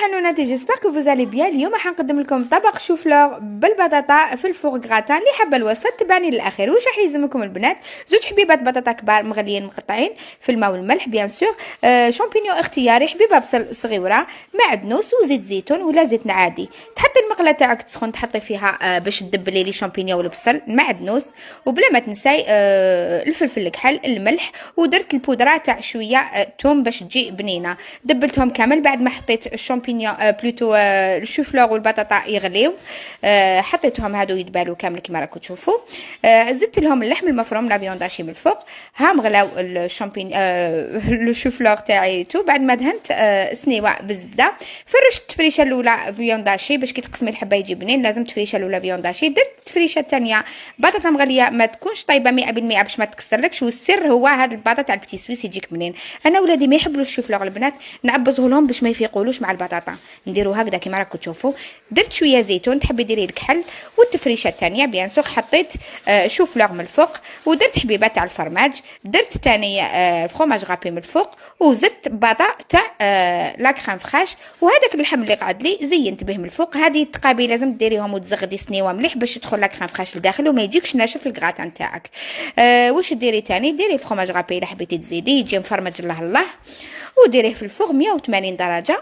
حنوناتي جيسبر كو فوز الي بيان. اليوم حنقدم لكم طبق شوفلور بالبطاطا في الفوغ غراتان. اللي حابه الوصفه تبعني للاخير. واش راح يلزمكم البنات؟ زوج حبيبات بطاطا كبار مغليين مقطعين في الماء والملح بيان سور، شامبينيون اختياري، حبيبه بصل صغيره، معدنوس وزيت زيتون ولا زيت عادي. تحطي المقله تاعك تسخن، تحطي فيها باش تدبلي لي شامبينيون والبصل المعدنوس، وبلا ما تنساي الفلفل الكحل، الملح، ودرت البودره تاع شويه توم باش تجي بنينه. دبلتهم كامل بعد ما حطيت الشامبينيون بلوتو الشوفلور والبطاطا يغليو، حطيتهم هادو يتبالوا كامل كما راكم تشوفوا. زدت لهم اللحم المفروم لا فيونداشي من الفوق. ها مغلاو الشامبين الشوفلور تاعي تو. بعد ما دهنت سنيوه بالزبده، فرشت التفريشه الاولى فيونداشي باش كي تقسمي الحبه يجي بنين، لازم تفريشه الاولى فيونداشي. درت التفريشه الثانيه بطاطا مغليه ما تكونش طيبه 100% باش ما تكسرلكش، والسر هو هذا البطاطا تاع البتي سويس يجيك منين. انا ولادي ما يحبوش الشوفلور البنات، نعبزه لهم باش ما يفيقولوش مع البطاطا، نديرو هكذا كما راكم تشوفوا. درت شويه زيتون، تحبي ديري الكحل، والتفريشه الثانيه بيان سور حطيت شوفلور من الفوق، ودرت حبيبه تاع الفرماج، درت ثاني فرomاج غابي من الفوق، وزدت بطاطا تاع لا كريم فريش، وهذاك اللحم اللي قعد لي زينت به من الفوق. هذه التقابي لازم ديريهم وتزغدي سنيوه مليح باش تدخل لا كريم فريش لداخل وما يجيكش ناشف الكراتان تاعك. واش ديري ثاني؟ ديري فرomاج غابي الا حبيتي تزيدي يجي مفرمج الله الله، وديريه في الفوغ 180 درجه